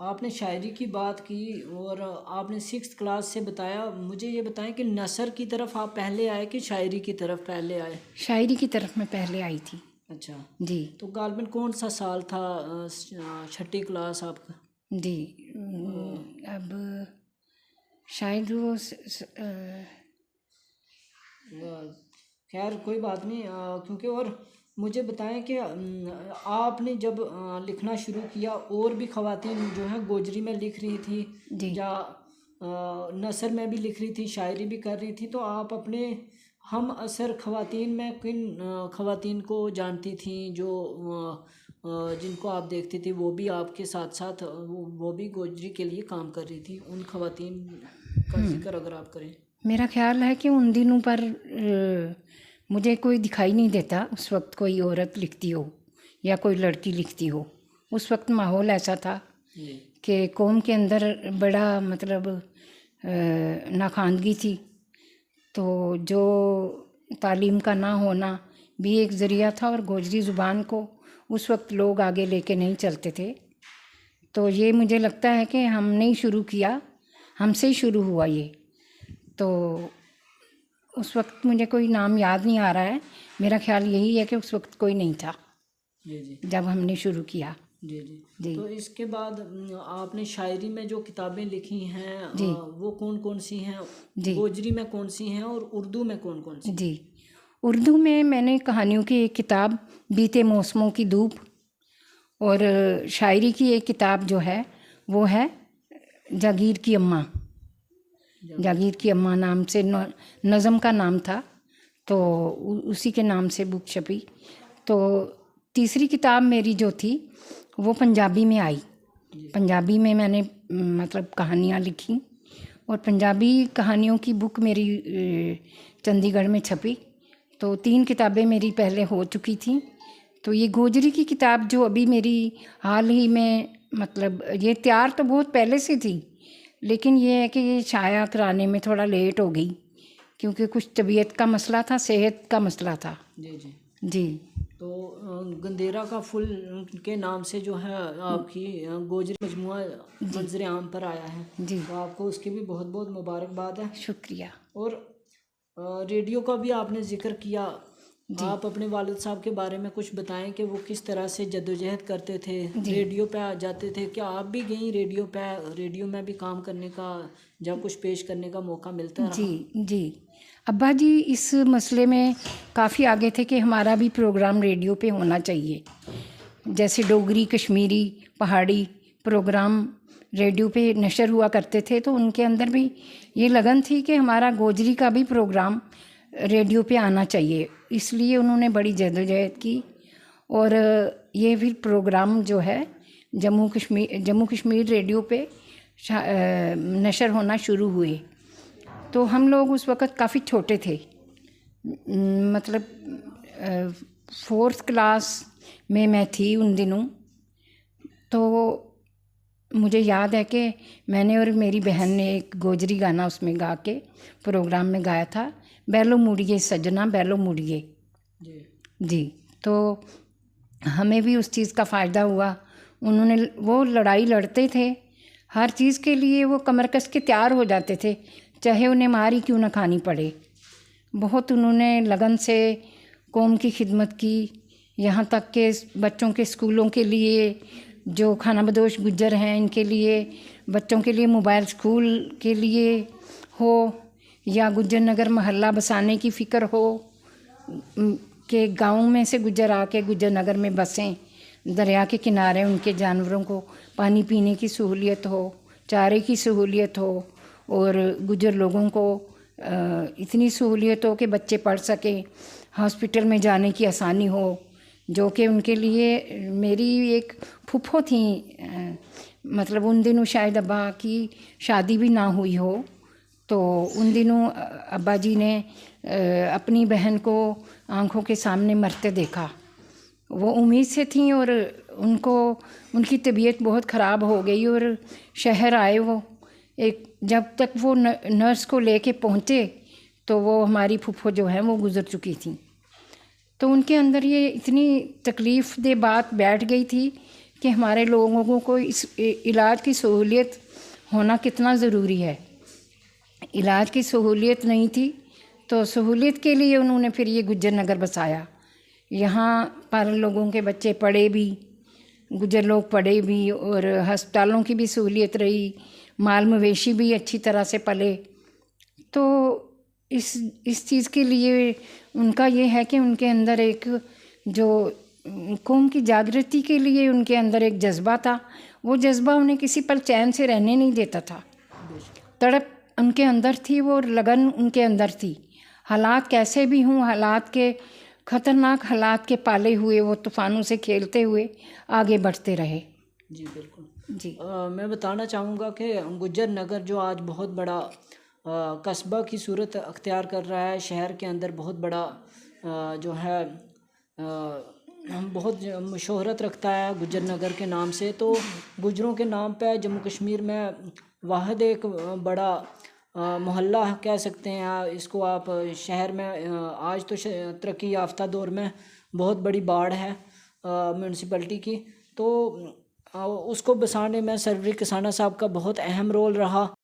आपने शायरी की बात की और आपने 6th क्लास से बताया। मुझे ये बताएं कि नसर की तरफ आप पहले आए कि शायरी की तरफ पहले आए? शायरी की तरफ मैं पहले आई थी। अच्छा। जी तो गालबन कौन सा साल था 6ठी क्लास आपका? जी। अब शायद वो खैर कोई बात नहीं, क्योंकि और मुझे बताएं कि आपने जब लिखना शुरू किया और भी ख़वातीन जो हैं गोजरी में लिख रही थी जी या नसर में भी लिख रही थी, शायरी भी कर रही थी, तो आप अपने हम असर ख़वातीन में किन ख़वातीन को जानती थी जो जिनको आप देखती थी वो भी आपके साथ साथ वो भी गोजरी के लिए काम कर रही थी? उन ख़वातीन का जिक्र अगर आप करें। मेरा ख्याल है कि उन दिनों पर मुझे कोई दिखाई नहीं देता उस वक्त कोई औरत लिखती हो या कोई लड़की लिखती हो। उस वक्त माहौल ऐसा था जी कि कौम के अंदर बड़ा मतलब नाखानगी थी, तो जो तालीम का ना होना भी एक ज़रिया था और गोजरी ज़ुबान को उस वक्त लोग आगे लेके नहीं चलते थे। तो ये मुझे लगता है कि हमने ही शुरू किया, हमसे ही शुरू हुआ ये। तो उस वक्त मुझे कोई नाम याद नहीं आ रहा है, मेरा ख्याल यही है कि उस वक्त कोई नहीं था जी जी जब हमने शुरू किया। जी जी। जी तो इसके बाद आपने शायरी में जो किताबें लिखी हैं जी वो कौन कौन सी हैं? जी गोजरी में कौन सी हैं और उर्दू में कौन कौन सी? जी। उर्दू में मैंने कहानियों की एक किताब बीते मौसमों की धूप, और शायरी की एक किताब जो है वो है जागीर की अम्मा। जागीर की अम्मा नाम से नज़म का नाम था, तो उसी के नाम से बुक छपी। तो तीसरी किताब मेरी जो थी वो पंजाबी में आई। पंजाबी में मैंने मतलब कहानियाँ लिखी और पंजाबी कहानियों की बुक मेरी चंडीगढ़ में छपी। तो 3 किताबें मेरी पहले हो चुकी थी। तो ये गोजरी की किताब जो अभी मेरी हाल ही में मतलब ये तैयार तो बहुत पहले से थी, लेकिन ये है कि ये शाया कराने में थोड़ा लेट हो गई क्योंकि कुछ तबीयत का मसला था, सेहत का मसला था। जी जी। जी तो गंदेरा का फुल के नाम से जो है आपकी गोजरी मजमुआ मंजर आम पर आया है, जी, तो आपको उसकी भी बहुत बहुत मुबारकबाद है। शुक्रिया। और रेडियो का भी आपने ज़िक्र किया। जी आप अपने वालिद साहब के बारे में कुछ बताएं कि वो किस तरह से जद्दोजहद करते थे, जी रेडियो पे आ जाते थे? क्या आप भी गई रेडियो पे, रेडियो में भी काम करने का जब कुछ पेश करने का मौका मिलता जी रहा? जी। अब्बा जी इस मसले में काफ़ी आगे थे कि हमारा भी प्रोग्राम रेडियो पे होना चाहिए। जैसे डोगरी, कश्मीरी, पहाड़ी प्रोग्राम रेडियो पे नशर हुआ करते थे, तो उनके अंदर भी ये लगन थी कि हमारा गोजरी का भी प्रोग्राम रेडियो पे आना चाहिए। इसलिए उन्होंने बड़ी जद्दोजहद की और ये फिर प्रोग्राम जो है जम्मू कश्मीर रेडियो पे नशर होना शुरू हुए। तो हम लोग उस वक़्त काफ़ी छोटे थे, मतलब 4th क्लास में मैं थी उन दिनों। तो मुझे याद है कि मैंने और मेरी बहन ने एक गोजरी गाना उसमें गा के प्रोग्राम में गाया था, बैलो मुड़िए सजना बैलो मुड़िए। जी जी। तो हमें भी उस चीज़ का फ़ायदा हुआ। उन्होंने वो लड़ाई लड़ते थे, हर चीज़ के लिए वो कमर कस के तैयार हो जाते थे, चाहे उन्हें मारी क्यों ना खानी पड़े। बहुत उन्होंने लगन से कौम की खिदमत की, यहाँ तक के बच्चों के स्कूलों के लिए, जो खाना बदोश गुज्जर हैं इनके लिए, बच्चों के लिए मोबाइल स्कूल के लिए हो या गुज्जर नगर महल्ला बसाने की फ़िक्र हो कि गाँव में से गुज्जर आके गुज्जर नगर में बसें, दरिया के किनारे उनके जानवरों को पानी पीने की सहूलियत हो, चारे की सहूलियत हो और गुज्जर लोगों को इतनी सहूलियत हो कि बच्चे पढ़ सकें, हॉस्पिटल में जाने की आसानी हो, जो कि उनके लिए मेरी एक फूफो थी, मतलब उन दिनों शायद अब्बा की शादी भी ना हुई हो, तो उन दिनों अब्बा जी ने अपनी बहन को आंखों के सामने मरते देखा। वो उम्मीद से थी और उनको उनकी तबीयत बहुत ख़राब हो गई और शहर आए वो। एक जब तक वो नर्स को लेके पहुँचे तो वो हमारी फूफो जो है वो गुज़र चुकी थी। तो उनके अंदर ये इतनी तकलीफ़ दे बात बैठ गई थी कि हमारे लोगों को इस इलाज की सहूलियत होना कितना ज़रूरी है। इलाज की सहूलियत नहीं थी तो सहूलियत के लिए उन्होंने फिर ये गुज्जर नगर बसाया। यहाँ पर लोगों के बच्चे पढ़े भी, गुज्जर लोग पढ़े भी, और अस्पतालों की भी सहूलियत रही, माल मवेशी भी अच्छी तरह से पले। तो इस चीज़ के लिए उनका ये है कि उनके अंदर एक जो कौम की जागृति के लिए उनके अंदर एक जज्बा था। वो जज्बा उन्हें किसी पल चैन से रहने नहीं देता था। तड़प उनके अंदर थी, वो लगन उनके अंदर थी। हालात कैसे भी हों, हालात के ख़तरनाक हालात के पाले हुए वो तूफ़ानों से खेलते हुए आगे बढ़ते रहे। जी बिल्कुल जी। मैं बताना चाहूँगा कि गुज्जर नगर जो आज बहुत बड़ा कस्बा की सूरत अख्तियार कर रहा है, शहर के अंदर बहुत बड़ा जो है बहुत शोहरत रखता है गुज्जर नगर के नाम से। तो गुज्जरों के नाम पे जम्मू कश्मीर में वाहिद एक बड़ा मोहल्ला कह सकते हैं इसको आप, शहर में आज तो तरक्की याफ्ता दौर में बहुत बड़ी बाढ़ है म्यूनसिपलिटी की, तो उसको बसाने में सरवरी किसाना साहब का बहुत अहम रोल रहा।